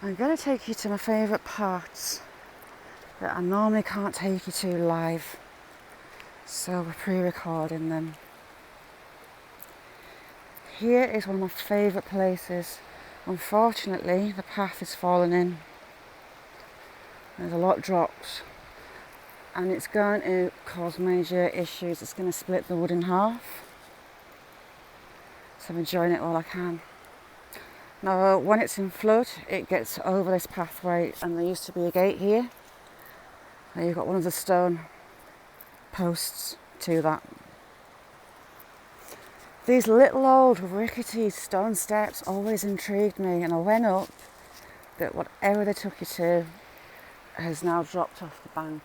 I'm going to take you to my favourite parts that I normally can't take you to live, so we're pre-recording them. Here is one of my favourite places. Unfortunately, the path is fallen in. There's a lot dropped, and it's going to cause major issues. It's going to split the wood in half, so I'm enjoying it while I can. Now, when it's in flood, it gets over this pathway, and there used to be a gate here. Now you've got one of the stone posts to that. These little old rickety stone steps always intrigued me, and I went up, but whatever they took you to has now dropped off the bank.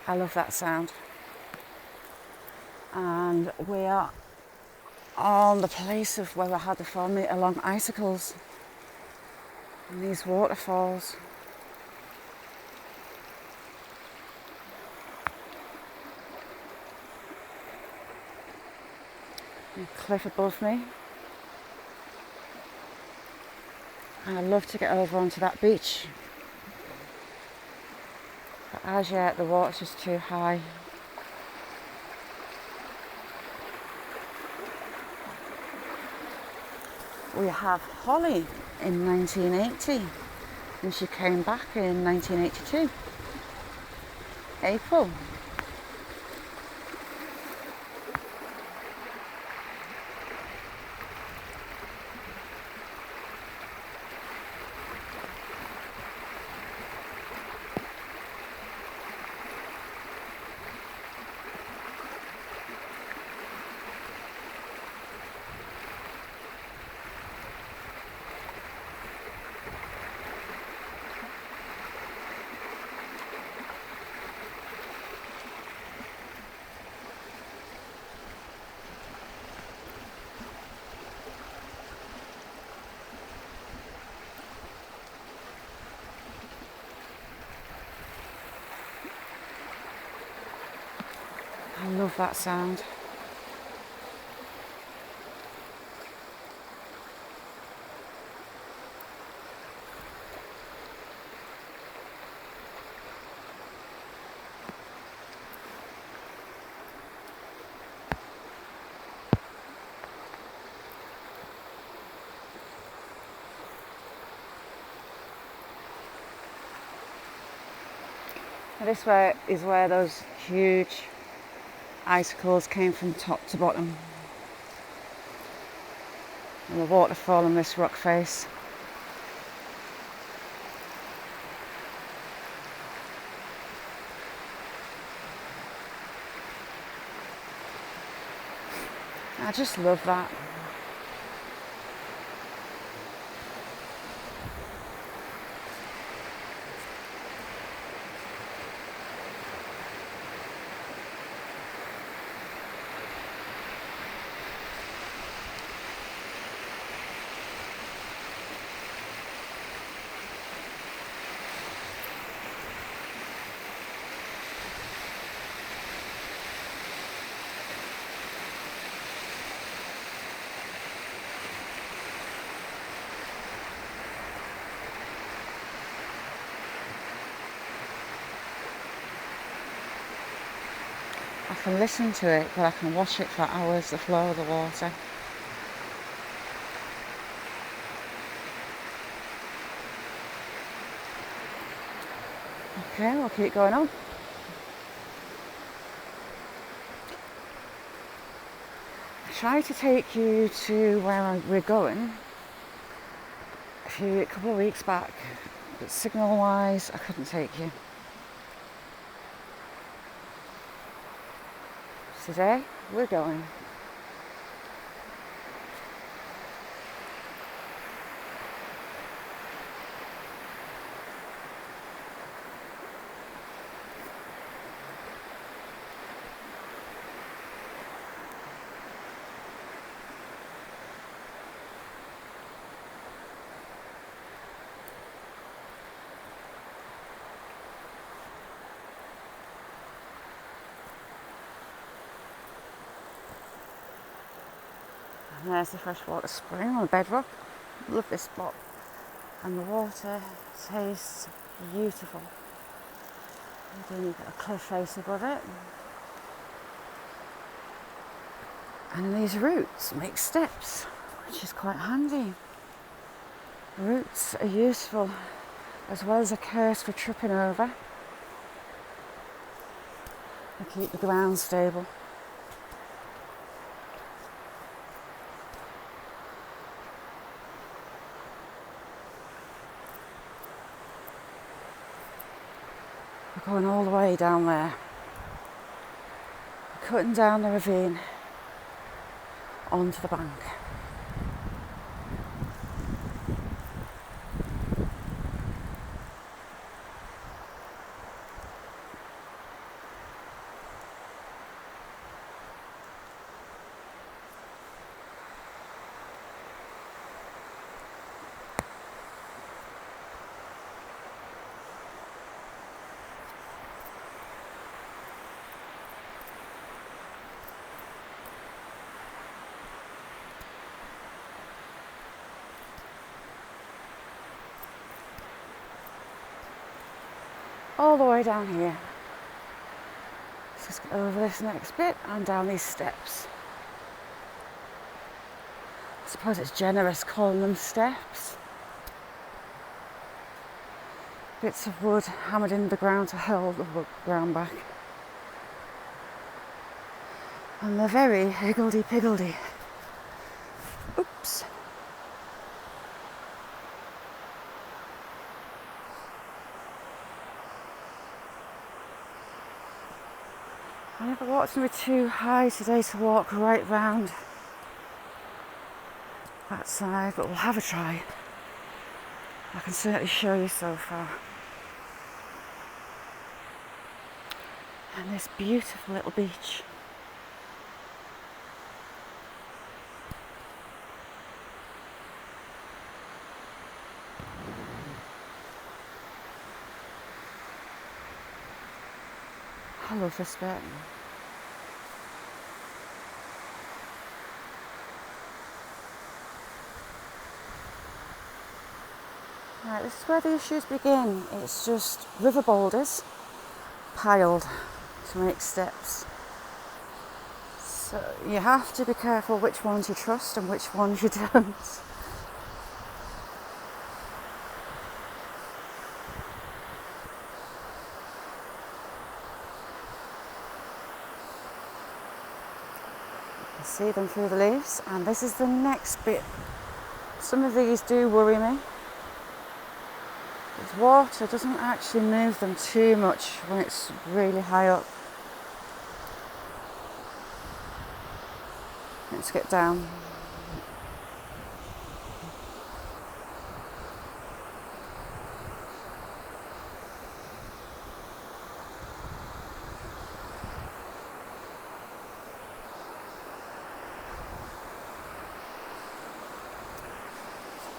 I love that sound. And we are on the place of where I had the 4 metre long icicles and these waterfalls. And a cliff above me. And I'd love to get over onto that beach. But as yet, the water's just too high. We have Holly in 1980, and she came back in 1982, April. I love that sound. Now this way is where those huge icicles came from top to bottom. And the waterfall on this rock face. I just love that. I can listen to it, but I can watch it for hours, the flow of the water. Okay, we'll keep going on. I tried to take you to where we're going a couple of weeks back, but signal-wise, I couldn't take you. Today, we're going. And there's the freshwater spring on the bedrock. Love this spot. And the water tastes beautiful. And then you've got a cliff face above it. And these roots make steps, which is quite handy. Roots are useful as well as a curse for tripping over. They keep the ground stable. We're going all the way down there. We're cutting down the ravine onto the bank. All the way down here. Let's just get over this next bit and down these steps. I suppose it's generous calling them steps. Bits of wood hammered into the ground to hold the ground back. And they're very higgledy-piggledy. Oops. I never walked to be too high today to walk right round that side, but we'll have a try. I can certainly show you so far. And this beautiful little beach. I love this bit. Right, this is where the issues begin. It's just river boulders piled to make steps. So you have to be careful which ones you trust and which ones you don't. See them through the leaves, and this is the next bit. Some of these do worry me. This water doesn't actually move them too much when it's really high up. Let's get down.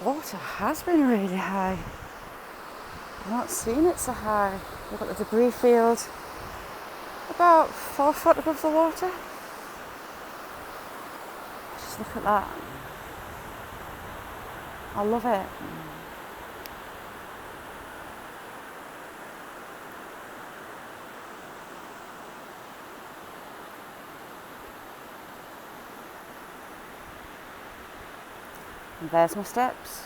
Water has been really high. I've not seen it so high. We've got the debris field about 4 foot above the water. Just look at that. I love it. And there's my steps.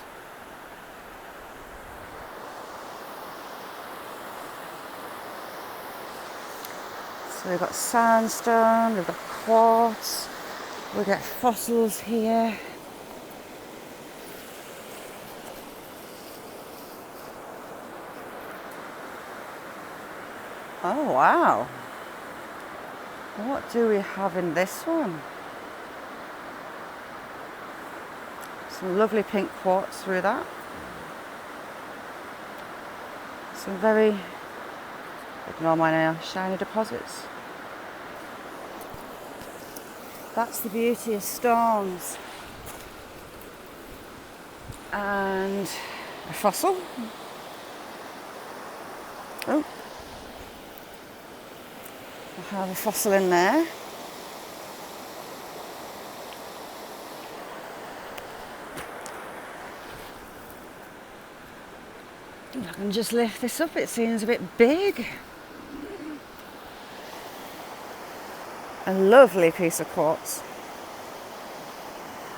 So we've got sandstone, we've got quartz, we've got fossils here. Oh wow! What do we have in this one? Some lovely pink quartz through that. Some very, ignore my nail, shiny deposits. That's the beauty of storms. And a fossil. Oh, I have a fossil in there. and just lift this up. It seems a bit big. A lovely piece of quartz.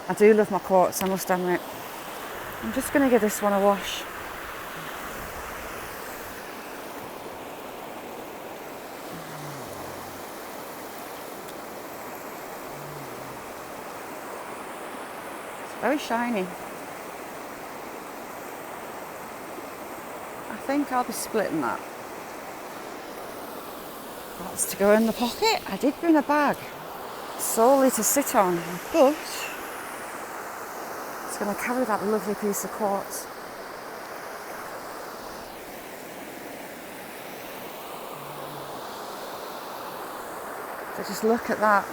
I do love my quartz, I must admit. I'm just going to give this one a wash. It's very shiny. I think I'll be splitting that. That's to go in the pocket. I did bring a bag solely to sit on, but it's going to carry that lovely piece of quartz. So just look at that.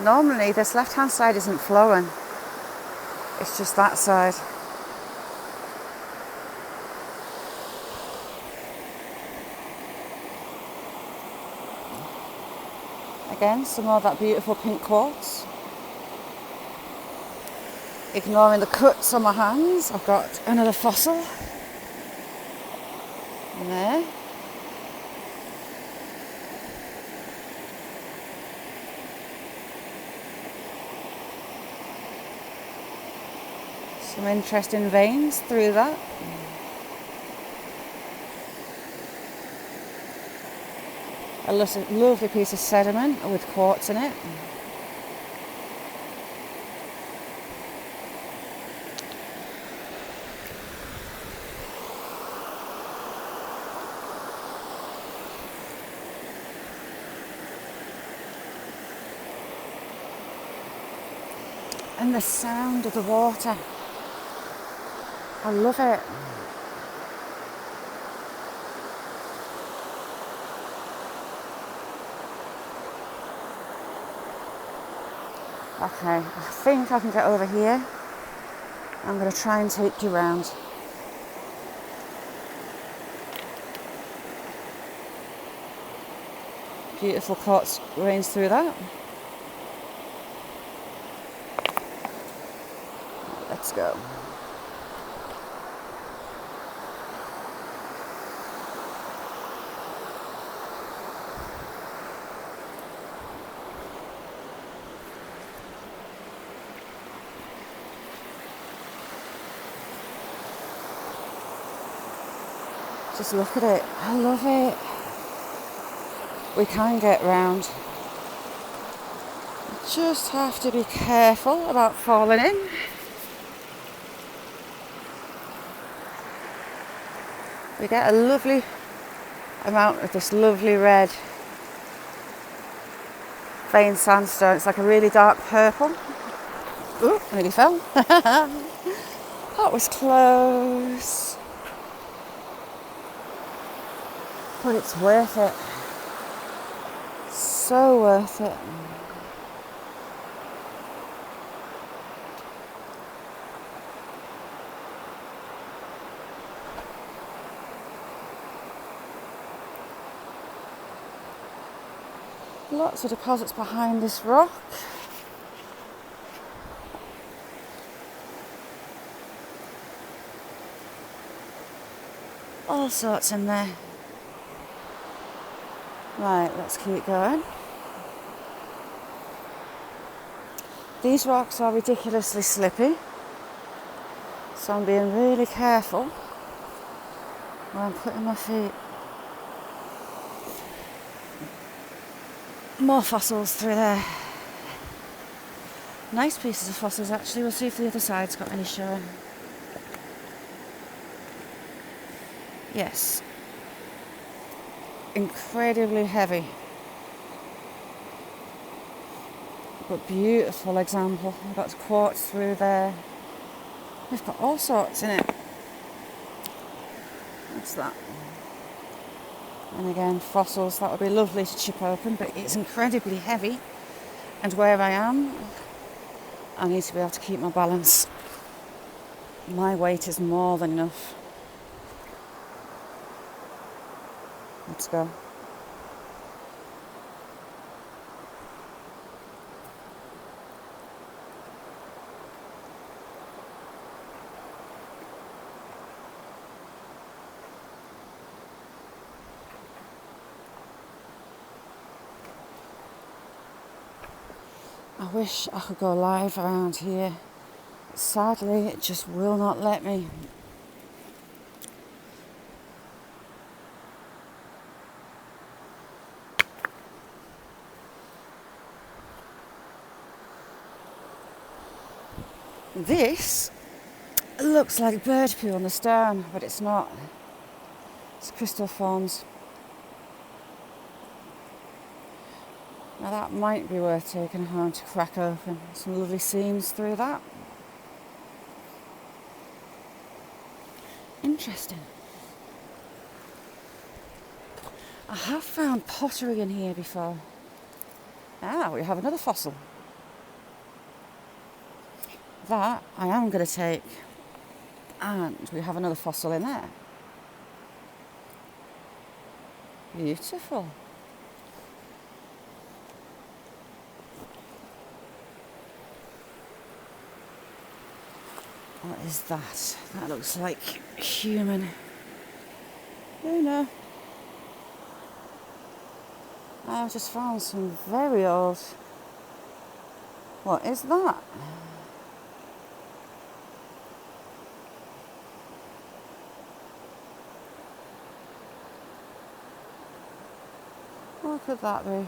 Normally this left hand side isn't flowing, it's just that side. Again, some more of that beautiful pink quartz. Ignoring the cuts on my hands, I've got another fossil in there. Some interesting veins through that. A lovely piece of sediment with quartz in it. And the sound of the water. I love it. Okay, I think I can get over here. I'm going to try and take you round. Beautiful quartz rains through that. Let's go. Just look at it. I love it. We can get round. You just have to be careful about falling in. We get a lovely amount of this lovely red vein sandstone. It's like a really dark purple. Ooh, nearly fell. That was close. But it's worth it. So worth it. Lots of deposits behind this rock. All sorts in there. Right, let's keep going. These rocks are ridiculously slippy, so I'm being really careful where I'm putting my feet. More fossils through there. Nice pieces of fossils actually. We'll see if the other side's got any showing. Yes. Incredibly heavy. But beautiful example. We've got quartz through there. We've got all sorts in it. What's that? And again, fossils. That would be lovely to chip open, but it's incredibly heavy. And where I am, I need to be able to keep my balance. My weight is more than enough. Let's go. I wish I could go live around here. Sadly, it just will not let me. This looks like bird poo on the stone, but it's not. It's crystal forms. Now that might be worth taking home to crack open. Some lovely seams through that. Interesting. I have found pottery in here before. Ah, we have another fossil. That I am going to take. And we have another fossil in there. Beautiful. What is that? That looks like human. Oh no. I've just found some very old. What is that? What could that be?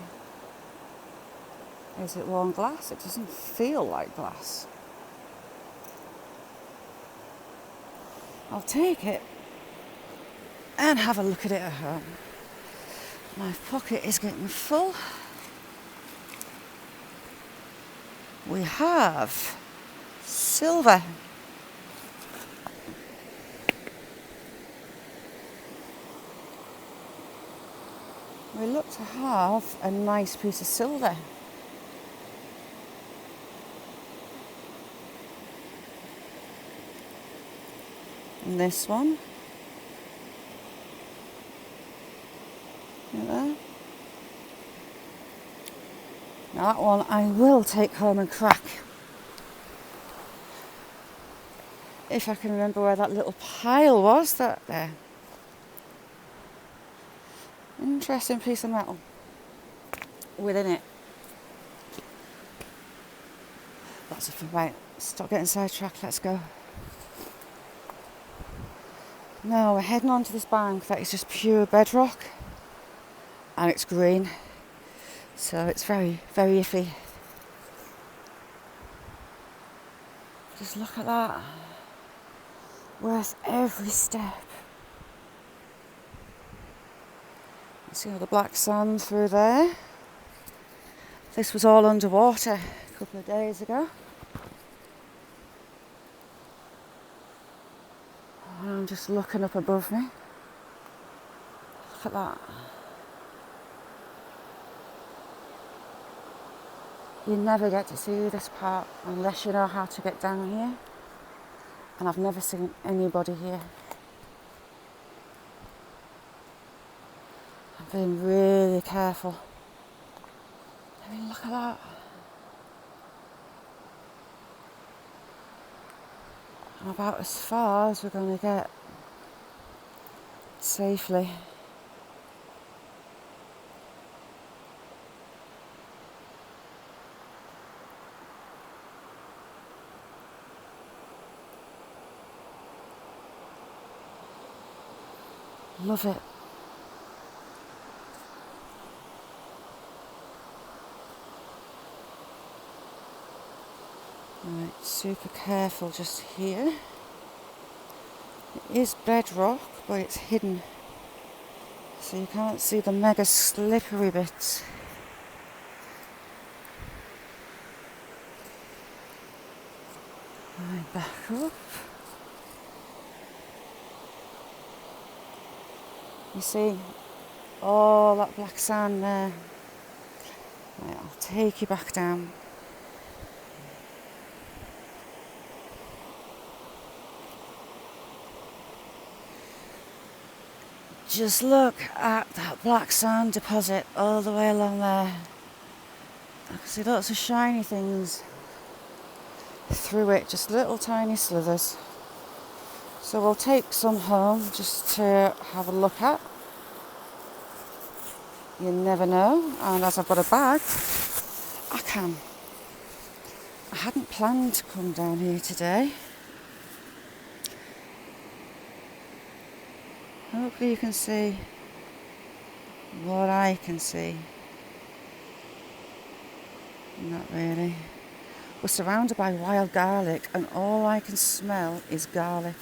Is it worn glass? It doesn't feel like glass. I'll take it and have a look at it at home. My pocket is getting full. We have silver. We look to have a nice piece of silver. And this one. Look there. Now that one I will take home and crack. If I can remember where that little pile was, that there. Interesting piece of metal within it. Lots of fun. Right, stop getting sidetracked, let's go. Now we're heading onto this bank that is just pure bedrock and it's green, so it's very, very iffy. Just look at that. Worth every step. You see all the black sand through there. This was all underwater a couple of days ago. And I'm just looking up above me. Look at that. You never get to see this part unless you know how to get down here. And I've never seen anybody here. I've been really careful. I mean, look at that. I'm about as far as we're going to get safely. Love it. Right, super careful just here. It is bedrock, but it's hidden, so you can't see the mega slippery bits. Right, back up. You see all that black sand there. Right, I'll take you back down. Just look at that black sand deposit all the way along there. I can see lots of shiny things through it, just little tiny slithers. So we'll take some home just to have a look at. You never know, and as I've got a bag, I can I hadn't planned to come down here today. Hopefully you can see what I can see. Not really. We're surrounded by wild garlic and all I can smell is garlic.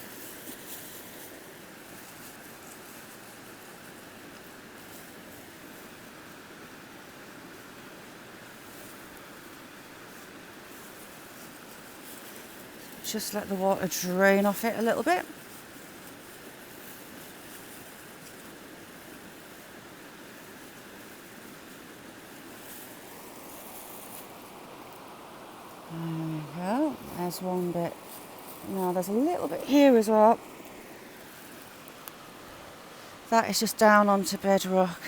Just let the water drain off it a little bit. There we go. There's one bit. Now there's a little bit here as well. That is just down onto bedrock.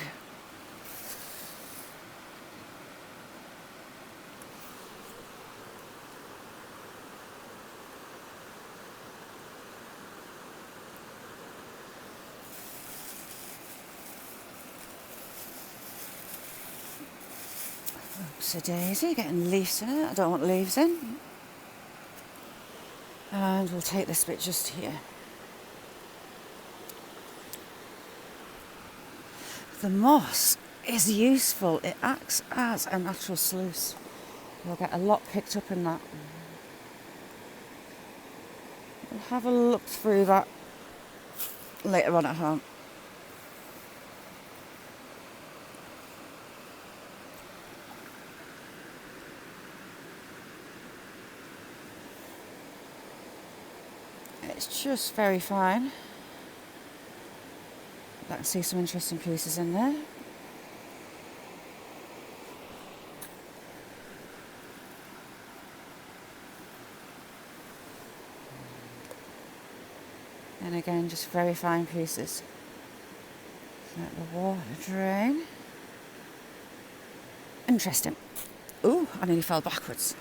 Oops, a daisy, getting leaves in it. I don't want leaves in. And we'll take this bit just here. The moss is useful. It acts as a natural sluice. You'll get a lot picked up in that. We'll have a look through that later on at home. It's just very fine. I can see some interesting pieces in there. And again, just very fine pieces. Let the water drain. Interesting. Ooh, I nearly fell backwards.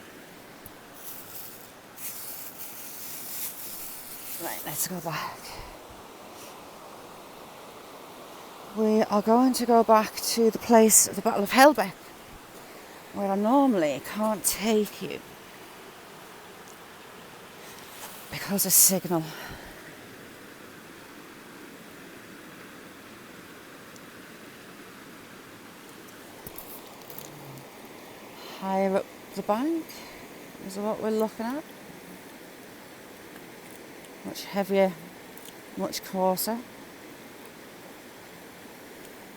Right, let's go back. We are going to go back to the place of the Battle of Hell Beck, where I normally can't take you because of signal. Higher up the bank is what we're looking at. Much heavier, much coarser.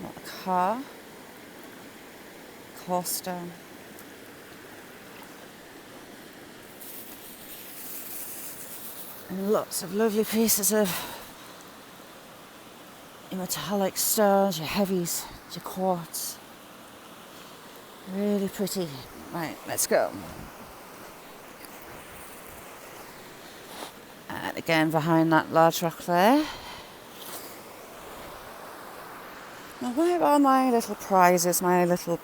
Not a car. Coarse stone. And lots of lovely pieces of your metallic stones, your heavies, your quartz. Really pretty. Right, let's go. And again, behind that large rock there. Now, where are my little prizes, my little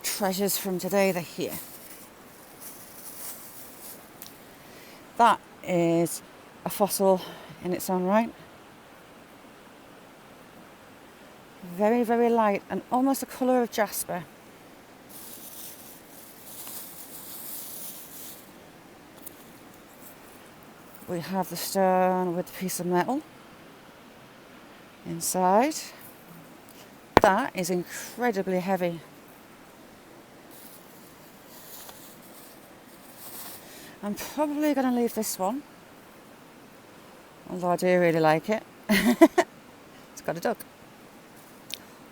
treasures from today? They're here. That is a fossil in its own right. Very, very light and almost the colour of jasper. We have the stone with the piece of metal inside. That is incredibly heavy. I'm probably going to leave this one, although I do really like it. It's got a duck.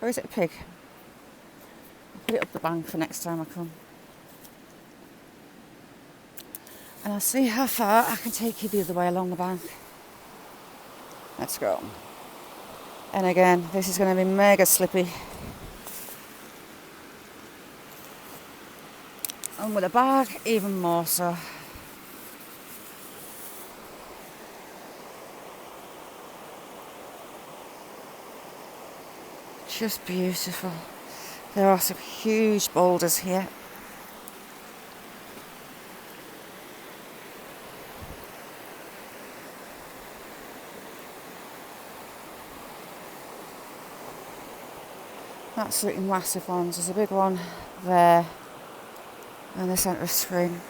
Or is it a pig? I'll put it up the bank for next time I come. And I'll see how far I can take you the other way along the bank. Let's go. And again, this is going to be mega slippy. And with a bag, even more so. Just beautiful. There are some huge boulders here. Absolutely massive ones. There's a big one there in the centre of the screen.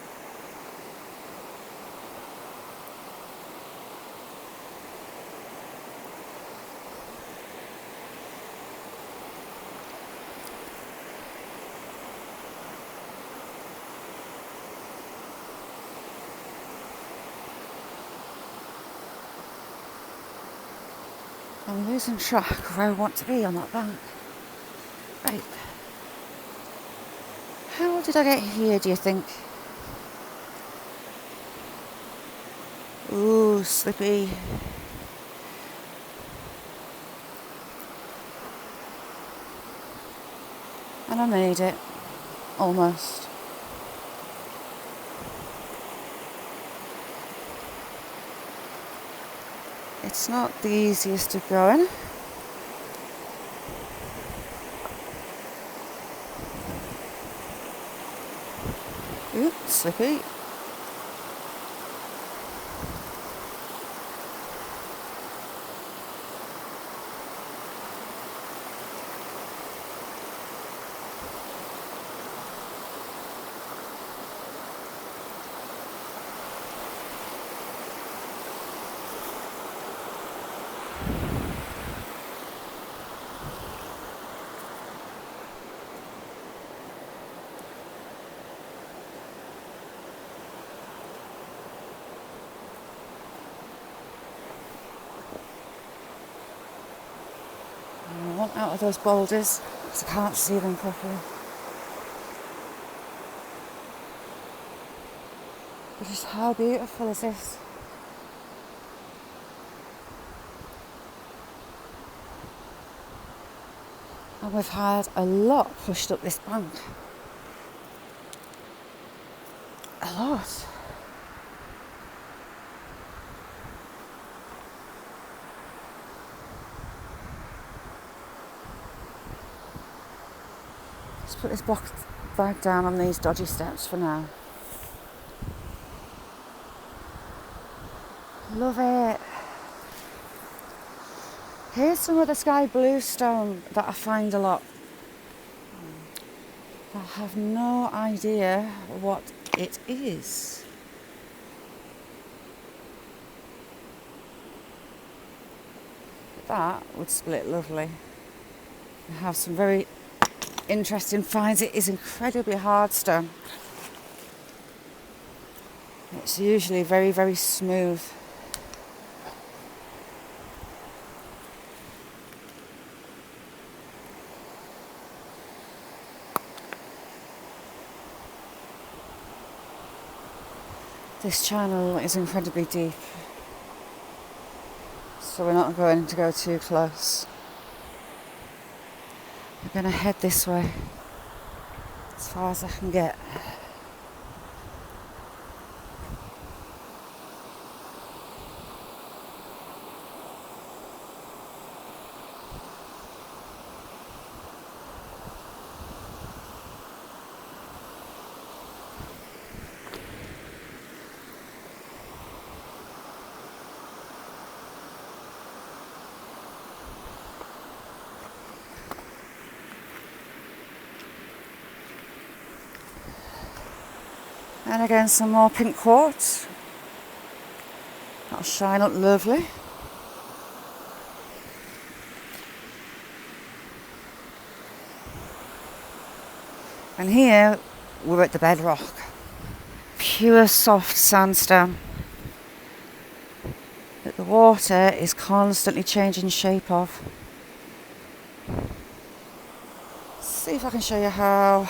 I'm losing track of where I want to be on that bank. Right. How did I get here, do you think? Ooh, slippy. And I made it. Almost. It's not the easiest of going. Ooh, slippy. I want out of those boulders because I can't see them properly. But just how beautiful is this? And we've had a lot pushed up this bank. A lot. Let's put this box back down on these dodgy steps for now. Love it. Here's some of the sky blue stone that I find a lot. I have no idea what it is. That would split lovely. I have some very interesting finds. It is incredibly hard stone. It's usually very, very smooth. This channel is incredibly deep, so we're not going to go too close. We're going to head this way as far as I can get. And again, some more pink quartz. That'll shine up lovely. And here we're at the bedrock. Pure soft sandstone that the water is constantly changing shape of. See if I can show you how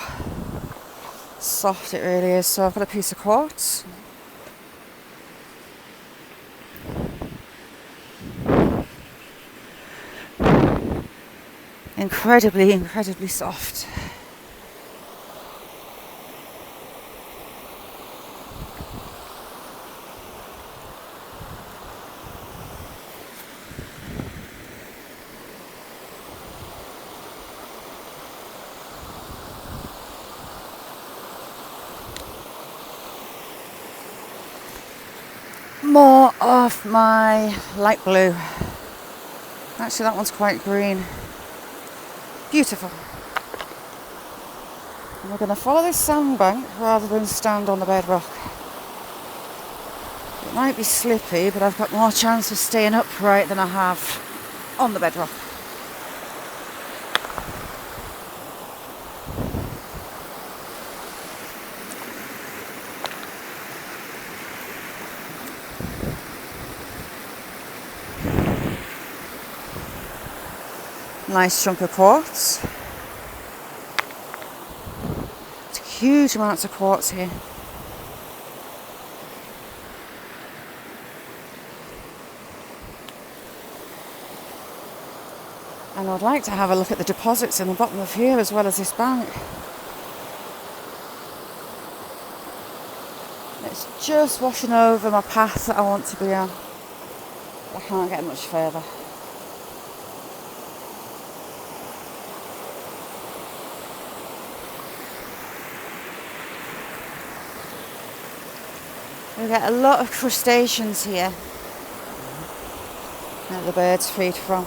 soft it really is. So I've got a piece of quartz. Incredibly, incredibly soft. More of my light blue. Actually, that one's quite green. Beautiful. And we're going to follow this sandbank rather than stand on the bedrock. It might be slippy, but I've got more chance of staying upright than I have on the bedrock. Nice chunk of quartz. It's huge amounts of quartz here. And I'd like to have a look at the deposits in the bottom of here as well as this bank. It's just washing over my path that I want to be on. I can't get much further. We get a lot of crustaceans here that the birds feed from.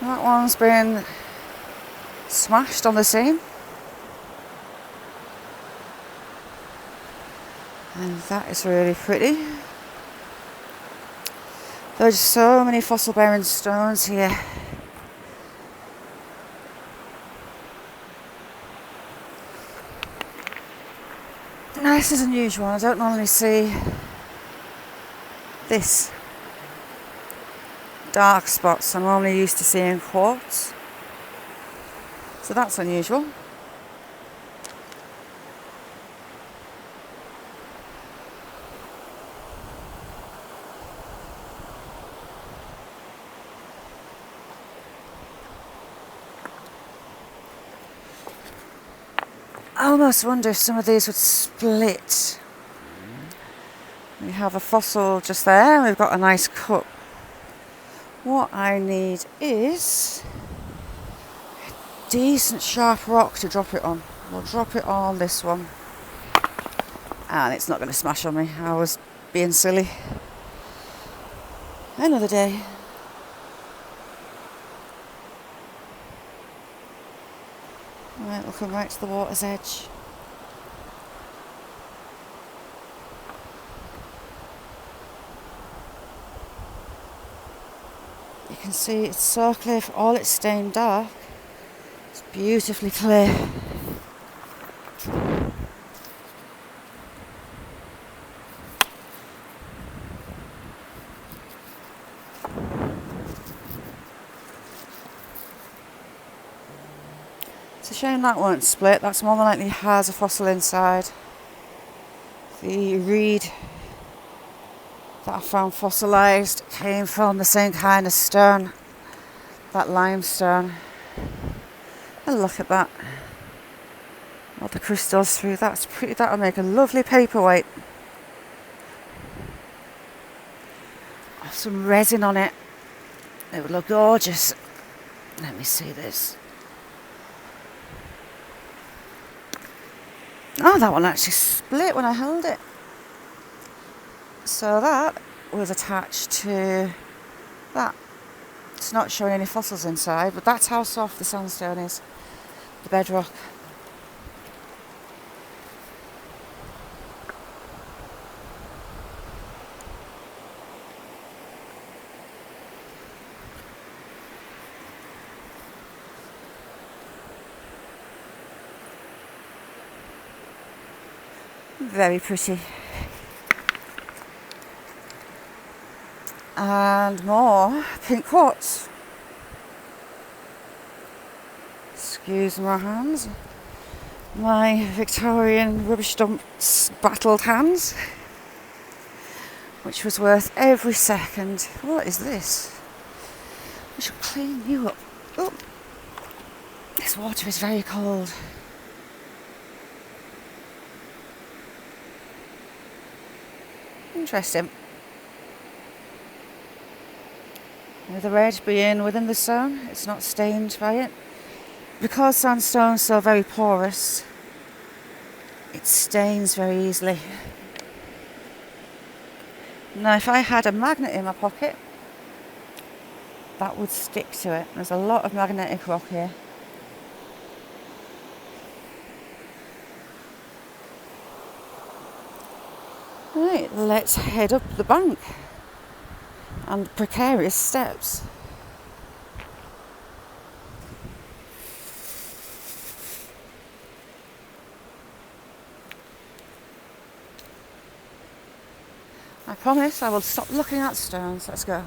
That one's been smashed on the seam. And that is really pretty. There's so many fossil bearing stones here. Now this is unusual. I don't normally see this dark spots. I'm normally used to seeing quartz. So that's unusual. I almost wonder if some of these would split. We have a fossil just there, and we've got a nice cup. What I need is a decent sharp rock to drop it on. We'll drop it on this one. And it's not going to smash on me. I was being silly. Another day. Right, we'll come right to the water's edge. You can see it's so clear for all it's stained dark. It's beautifully clear. It's a shame that won't split. That's more than likely has a fossil inside. The reed that I found fossilised came from the same kind of stone, that limestone. And look at that. All the crystals through. That's pretty. That'll make a lovely paperweight. Some resin on it. It would look gorgeous. Let me see this. Oh, that one actually split when I held it. So that was attached to that. It's not showing any fossils inside, but that's how soft the sandstone is, the bedrock. Very pretty. And more pink quartz. Excuse my hands. My Victorian rubbish dumps battled hands. Which was worth every second. What is this? I should clean you up. Oh, this water is very cold. Interesting. With the red being within the stone, it's not stained by it. Because sandstone's so very porous, it stains very easily. Now if I had a magnet in my pocket, that would stick to it. There's a lot of magnetic rock here. Right, let's head up the bank and the precarious steps. I promise I will stop looking at stones. Let's go.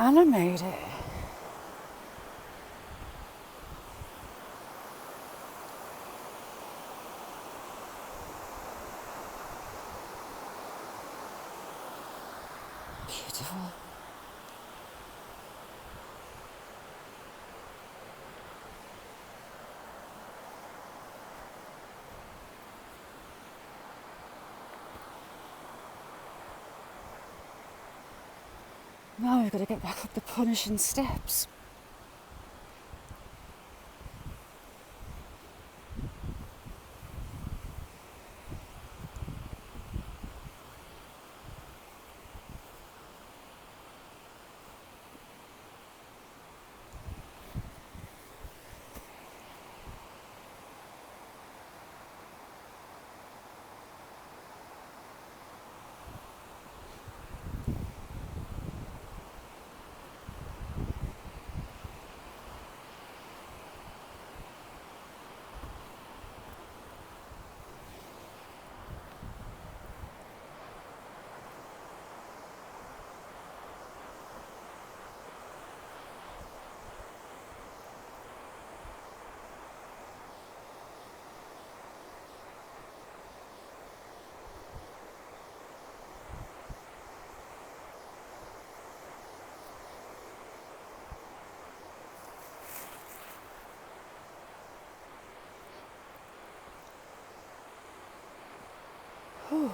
And I made it. Beautiful. Now we've got to get back up the punishing steps. Whew.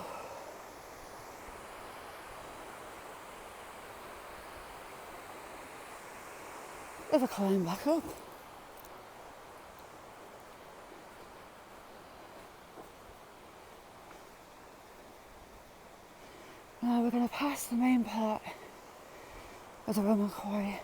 Bit of a climb back up. Now we're going to pass the main part of the Roman quarry.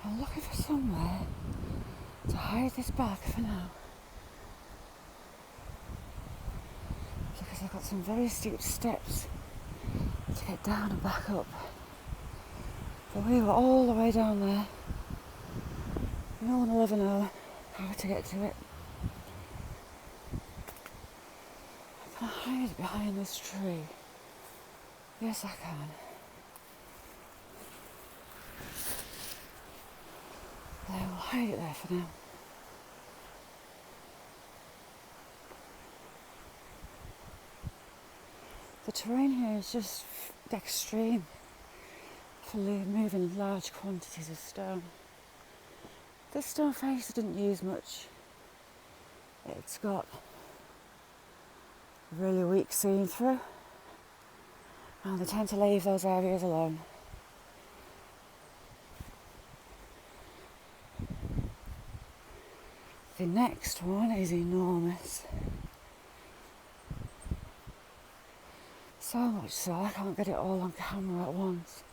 I'm looking for somewhere to hide this bag for now, because I've got some very steep steps to get down and back up. But we were all the way down there. No one will ever know how to get to it. Can I hide behind this tree? Yes, I can. But I will hide it there for now. The terrain here is just extreme for moving large quantities of stone. This stone face I didn't use much. It's got really weak seam through, and they tend to leave those areas alone. The next one is enormous. So much so I can't get it all on camera at once.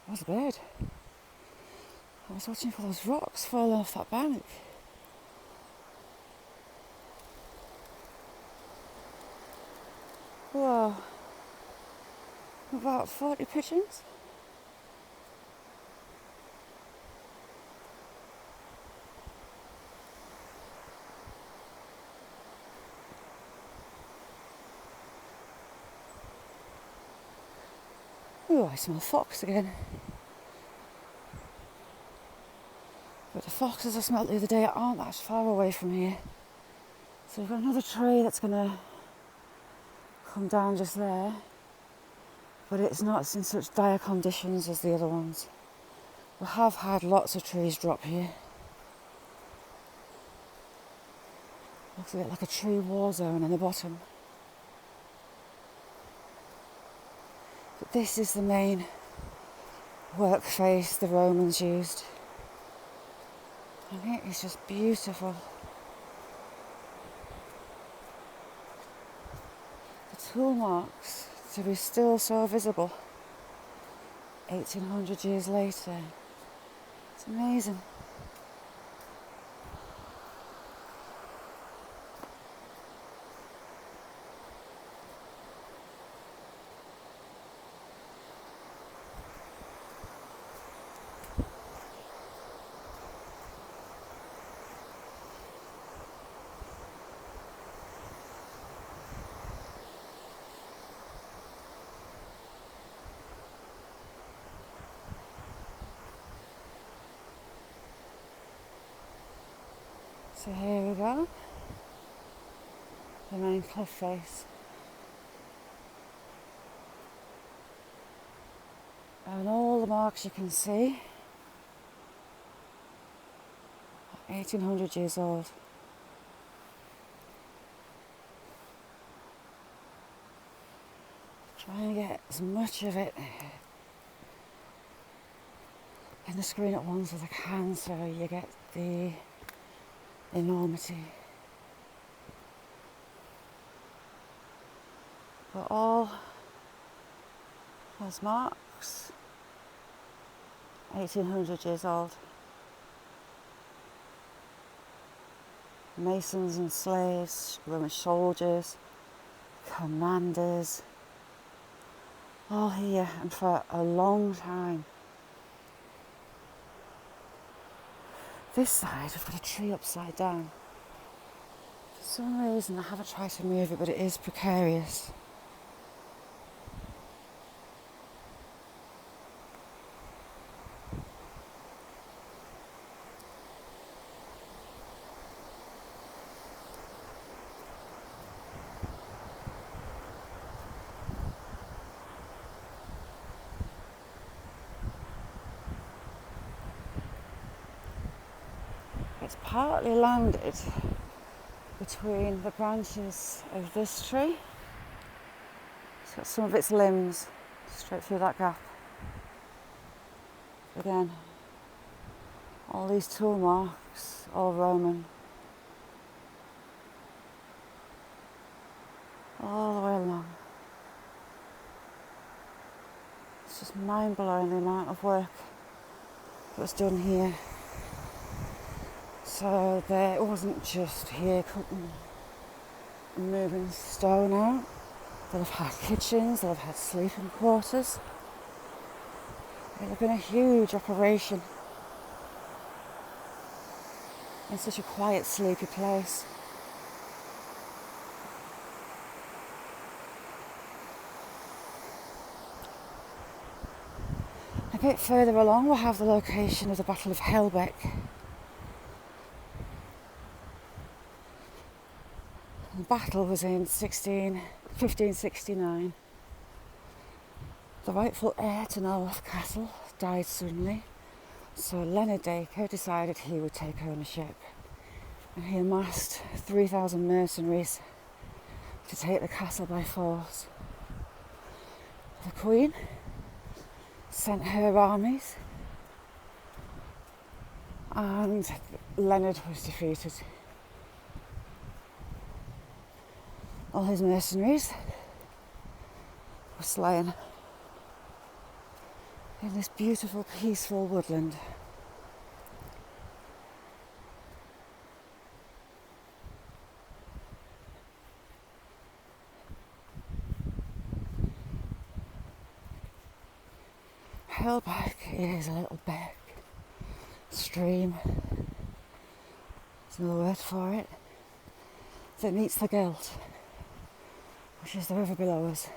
That was a bird. I was watching for those rocks falling off that bank. Whoa. About 40 pigeons. Oh, I smell fox again. But the foxes I smelt the other day aren't that far away from here. So we've got another tree that's going to come down just there. But it's not in such dire conditions as the other ones. We have had lots of trees drop here. Looks a bit like a tree war zone in the bottom. But this is the main work face the Romans used. And it is just beautiful. The tool marks to be still so visible 1800 years later. It's amazing. So here we go, the main cliff face. And all the marks you can see are 1800 years old. Try and get as much of it in the screen at once as I can so you get the enormity. But all those marks, 1800 years old. Masons and slaves, Roman soldiers, commanders, all here and for a long time. This side, we've got a tree upside down. For some reason, I haven't tried to move it, but it is precarious. It's partly landed between the branches of this tree. It's got some of its limbs straight through that gap. Again, all these tool marks, all Roman. All the way along. It's just mind-blowing the amount of work that was done here. So there wasn't just here cutting and moving stone out. They'll have had kitchens, they'll have had sleeping quarters. It would have been a huge operation in such a quiet, sleepy place. A bit further along we'll have the location of the Battle of Hell Beck. The battle was in 1569. The rightful heir to North Castle died suddenly, so Leonard Dacre decided he would take ownership, and he amassed 3,000 mercenaries to take the castle by force. The Queen sent her armies, and Leonard was defeated. All his mercenaries were slain in this beautiful, peaceful woodland. Hell Beck is a little beck, stream, there's no word for it, that meets the Gelt, which is the river below us.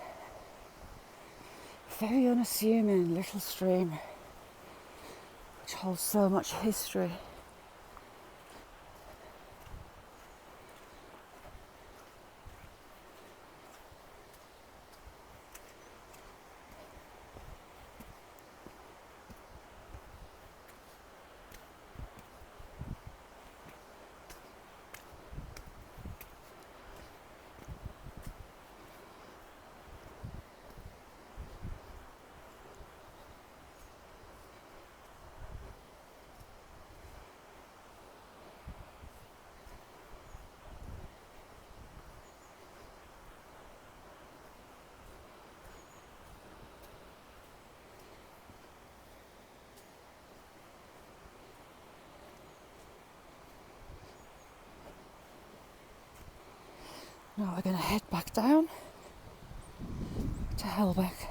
very unassuming little stream which holds so much history. Now we're going to head back down to Hell Beck.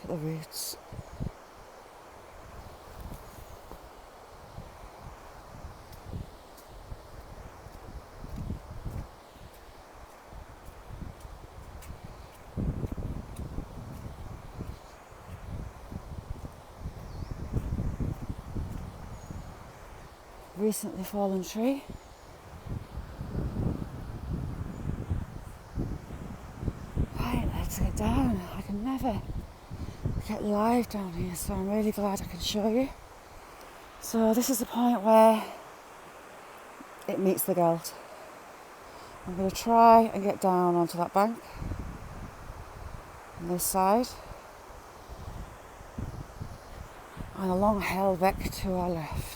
Look at the roots. Recently fallen tree. Right, let's get down. I can never get live down here, so I'm really glad I can show you. So this is the point where it meets the Gelt. I'm going to try and get down onto that bank on this side and along Hell Beck to our left.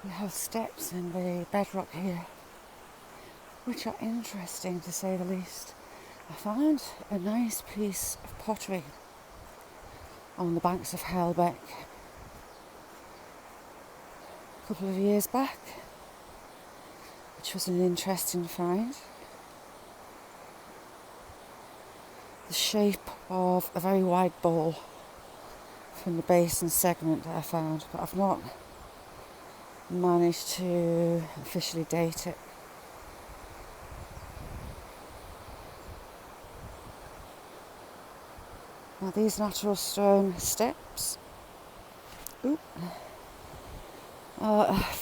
We have steps in the bedrock here, which are interesting to say the least. I found a nice piece of pottery on the banks of Hell Beck a couple of years back, which was an interesting find. The shape of a very wide bowl from the basin segment that I found, but I've not managed to officially date it. Now these natural stone steps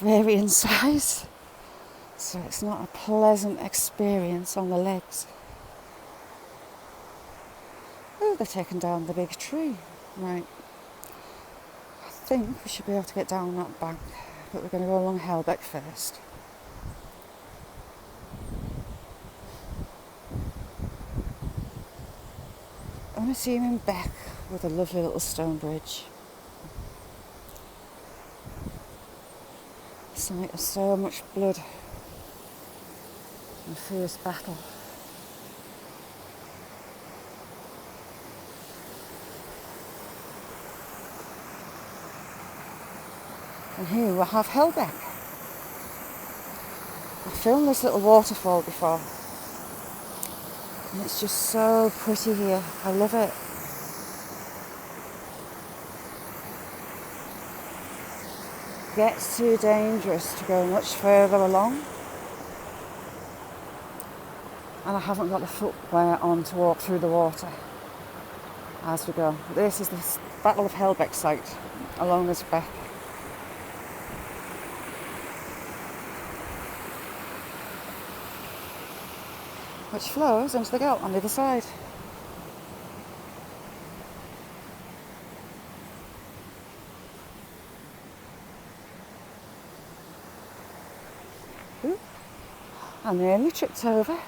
vary in size, so it's not a pleasant experience on the legs. Oh, they're taking down the big tree. Right, I think we should be able to get down that bank, but we're going to go along Hell Beck first. Unassuming Beck with a lovely little stone bridge. Site of so much blood and fierce battle. And here we have Hell Beck. I filmed this little waterfall before, and it's just so pretty here. I love it. Gets too dangerous to go much further along, and I haven't got the footwear on to walk through the water as we go. This is the Battle of Hell Beck site along this beck. which flows into the Gelt on the other side. Ooh, I nearly tripped over.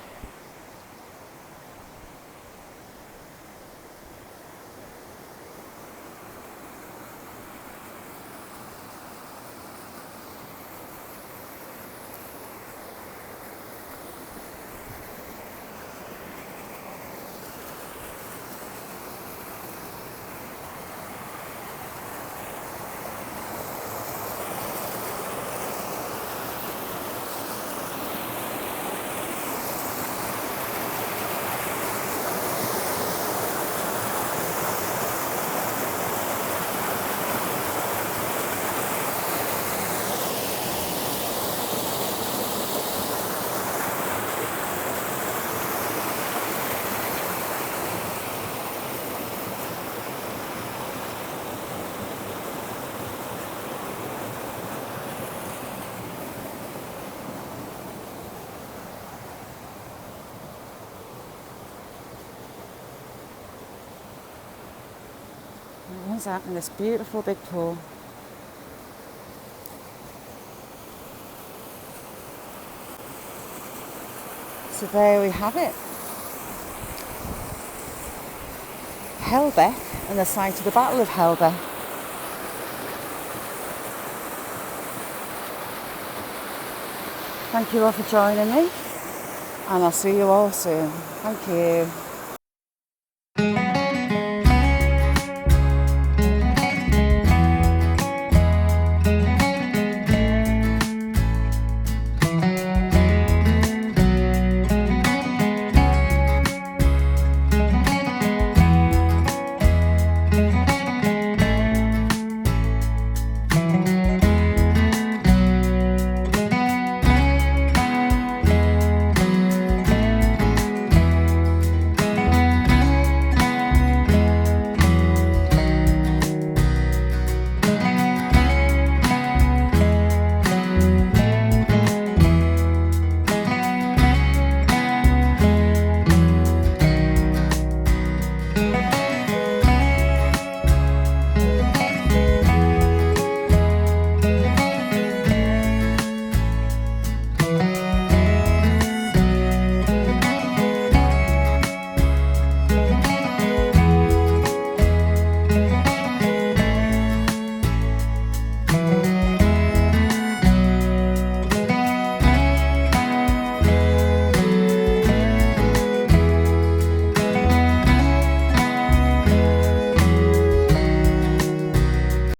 Everyone's out in this beautiful big pool. So there we have it. Hell Beck and the site of the Battle of Hell Beck. Thank you all for joining me, and I'll see you all soon. Thank you.